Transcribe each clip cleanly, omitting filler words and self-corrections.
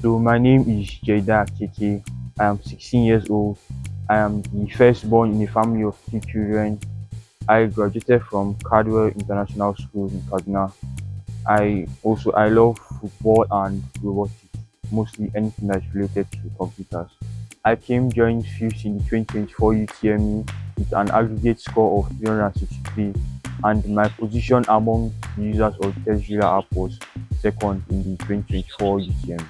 So my name is Jada Kik. I am 16 years old. I am the firstborn in a family of three children. I graduated from Cardwell International School in Kaduna. I love football and robotics, mostly anything that's related to computers. I came joined fifth in the 2024 UTME with an aggregate score of 363, and my position among the users of the TestDriller app was second in the 2024 UTME.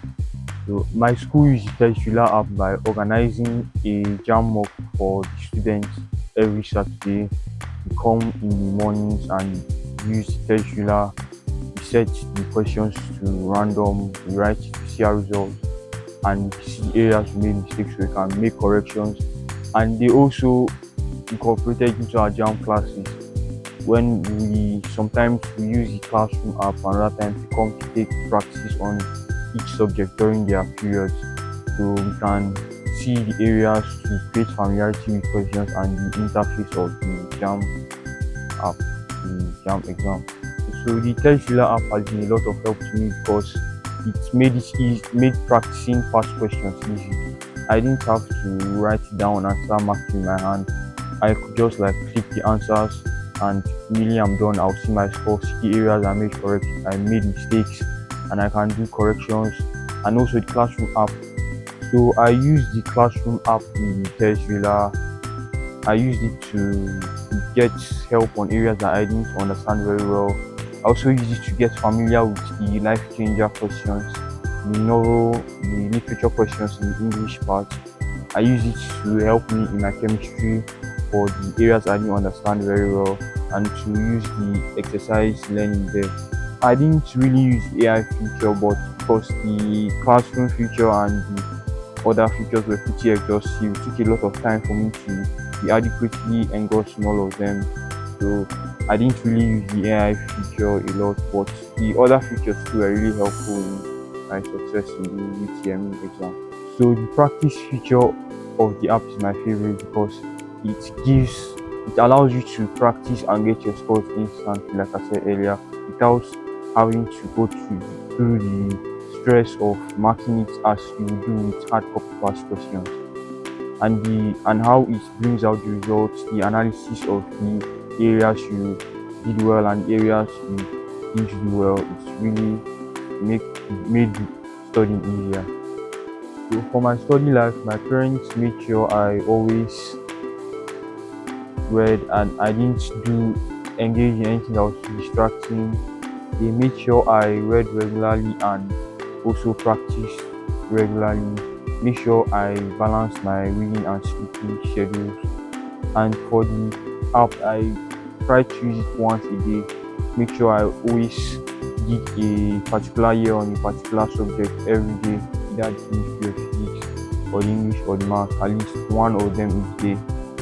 So my school uses TestDriller app by organizing a jam mock for the students every Saturday. We come in the mornings and use TestDriller. We set the questions to random, we write to see our results and see areas we made mistakes so we can make corrections. And they also incorporated into our jam classes when we sometimes we use the classroom app and other times we come to take practice on each subject during their periods, so we can see the areas to create familiarity with questions and the interface of the jam app, the jam exam. So the TestDriller app has been a lot of help to me because made practicing past questions easy. I didn't have to write it down and start marking in my hand. I could just click the answers and immediately I'm done. I'll see my score, see the areas I made mistakes, and I can do corrections. And also the classroom app. So I use the classroom app in the TestDriller. I used it to get help on areas that I didn't understand very well. I also use it to get familiar with the life changer questions, the novel, the literature questions in the English part. I use it to help me in my chemistry for the areas I didn't understand very well and to use the exercise learning there. I didn't really use the AI feature, but because the classroom feature and the other features were pretty exhaustive, it took a lot of time for me to be adequately engrossed in all of them. So I didn't really use the AI feature a lot, but the other features too were really helpful in my success in the UTME exam. So the practice feature of the app is my favorite because it allows you to practice and get your scores instantly, like I said earlier, without having to go through the stress of marking it as you do with hard copy past questions. And how it brings out the results, the analysis of the areas you did well and areas you didn't do well. It's really made studying easier. So for my study life, my parents made sure I always read and I didn't engage in anything that was distracting. They made sure I read regularly and also practiced regularly. Make sure I balanced my reading and sleeping schedules. And for the app, I try to use it once a day. Make sure I always did a particular year on a particular subject every day, either the chemistry or physics or the English or the math, at least one of them each day.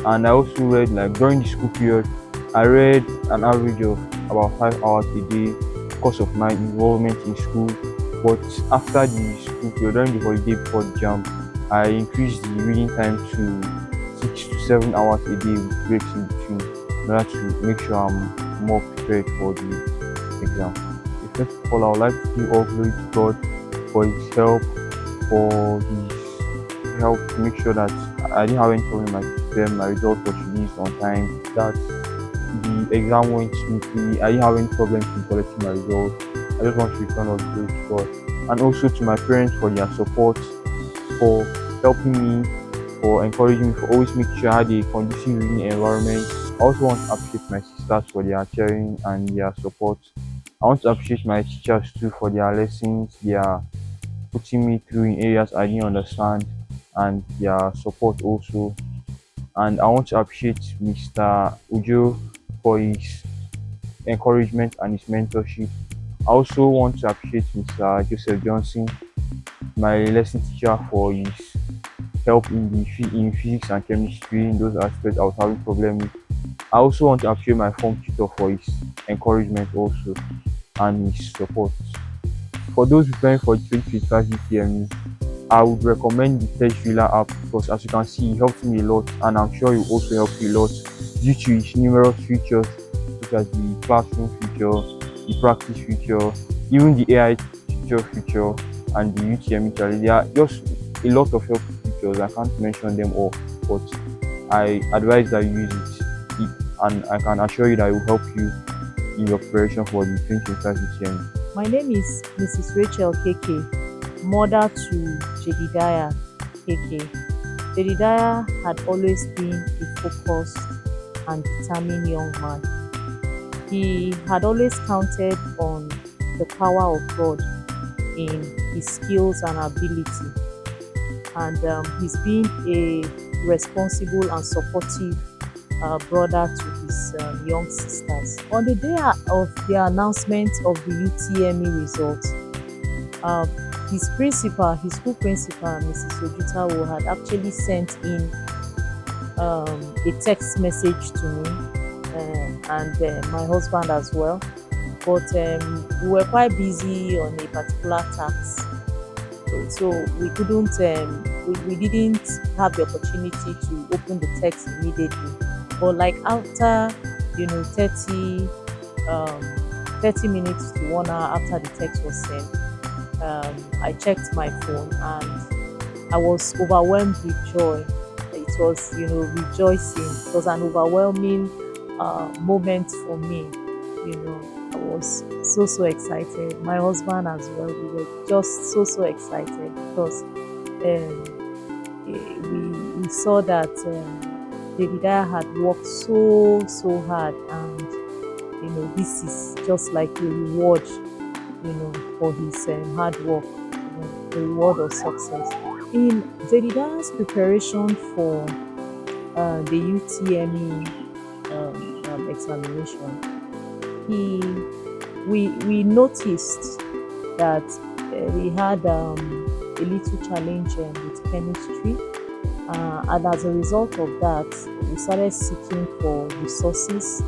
And I also read during the school period, I read an average of about 5 hours a day because of my involvement in school. But after the school period, during the holiday before the jam, I increased the reading time to 6 to 7 hours a day with breaks in between in order to make sure I'm more prepared for the exam. So first of all, I would like to give all glory to God for His help, to make sure that I didn't have any problem with them. My result was released on time, that the exam went smoothly. I didn't have any problems in collecting my results. I just want to return all the glory to God. And also to my parents for their support, for helping me, for encouraging me, for always making sure I had a conducive reading environment. I also want to appreciate my sisters for their caring and their support. I want to appreciate my teachers too for their lessons, their putting me through in areas I didn't understand, and their support also. And I want to appreciate Mr. Ujo for his encouragement and his mentorship. I also want to appreciate Mr. Joseph Johnson, my lesson teacher, for his help in physics and chemistry, in those aspects I was having problems with. I also want to appreciate my form tutor for his encouragement also and his support. For those preparing for the 2025 UTME, I would recommend the TestDriller app because, as you can see, it helped me a lot, and I'm sure it will also help you a lot due to its numerous features such as the classroom feature, the practice feature, even the AI teacher feature, and the UTME challenge. There are just a lot of helpful features. I can't mention them all, but I advise that you use it, and I can assure you that it will help you in your preparation for the 2025 UTME. My name is Mrs. Rachel Keke, mother to Jedidiah Kik. Jedidiah had always been a focused and determined young man. He had always counted on the power of God in his skills and ability, and he's been a responsible and supportive brother to his young sisters. On the day of the announcement of the UTME results, uh, his school principal, Mrs. Ojutawo, had actually sent in a text message to me and my husband as well. But we were quite busy on a particular task, so we couldn't, we didn't have the opportunity to open the text immediately. But like after 30 minutes to 1 hour after the text was sent, I checked my phone and I was overwhelmed with joy. It was, rejoicing. It was an overwhelming moment for me. I was so excited. My husband as well. We were just so excited because we saw that Jedidiah had worked so hard, and this is just like a reward, for his hard work, the reward of success. In Jedidiah's preparation for the UTME examination, we noticed that he had a little challenge with chemistry, and as a result of that, we started seeking for resources.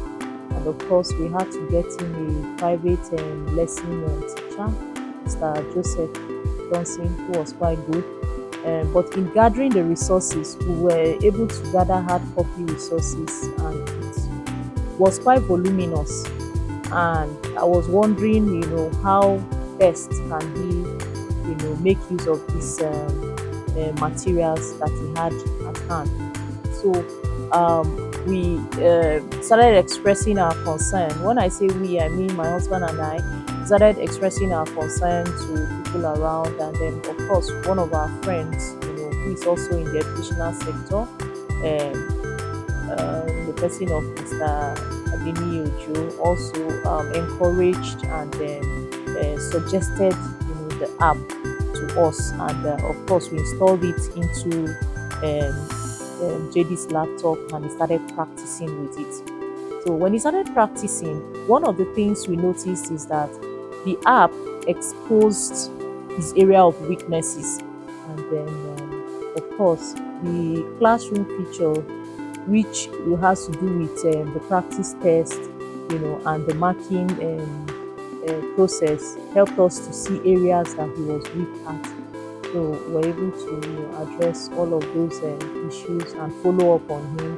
And of course, we had to get in a private lesson teacher, Mr. Joseph Johnson, who was quite good. But in gathering the resources, we were able to gather hard copy resources, and it was quite voluminous. And I was wondering, how best can he, make use of these materials that he had at hand. So we started expressing our concern. When I say we, I mean my husband and I started expressing our concern to people around, and then of course one of our friends, who is also in the educational sector, the person of Mr. Adini Ojo, also encouraged and suggested the app to us, and of course we installed it into JD's laptop, and he started practicing with it. So when he started practicing, one of the things we noticed is that the app exposed his area of weaknesses, and then of course the classroom feature, which has to do with the practice test, and the marking process, helped us to see areas that he was weak at. So we're able to address all of those issues and follow up on him.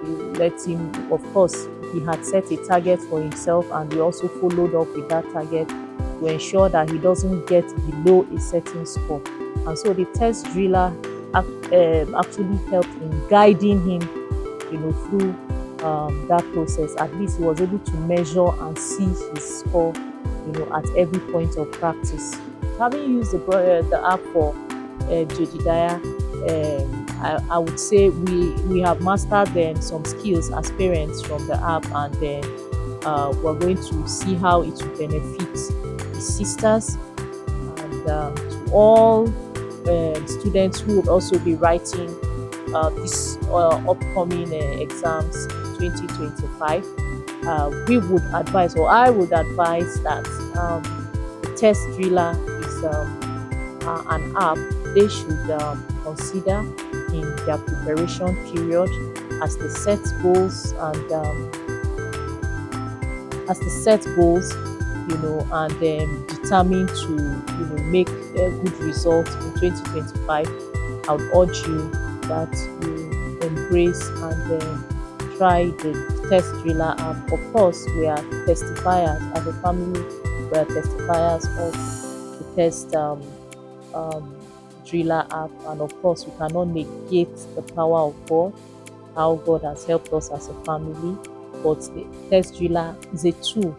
We let him, of course, he had set a target for himself, and we also followed up with that target to ensure that he doesn't get below a certain score. And so the TestDriller actually helped in guiding him, through that process. At least he was able to measure and see his score, at every point of practice. Having used the app for Jedidiah, I would say we have mastered some skills as parents from the app, and then we're going to see how it will benefit his sisters, and to all students who would also be writing this upcoming exams 2025. We would advise, or I would advise, that the TestDriller is an app they should consider in their preparation period as they set goals, and and determined to make a good result in 2025. I would urge you that you embrace and try the TestDriller app. Of course, we are testifiers as a family. We are testifiers of the test um, driller app, and of course we cannot negate the power of God, how God has helped us as a family. But the test driller is a tool,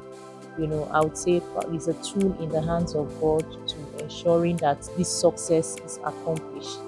I would say is a tool in the hands of God to ensuring that this success is accomplished.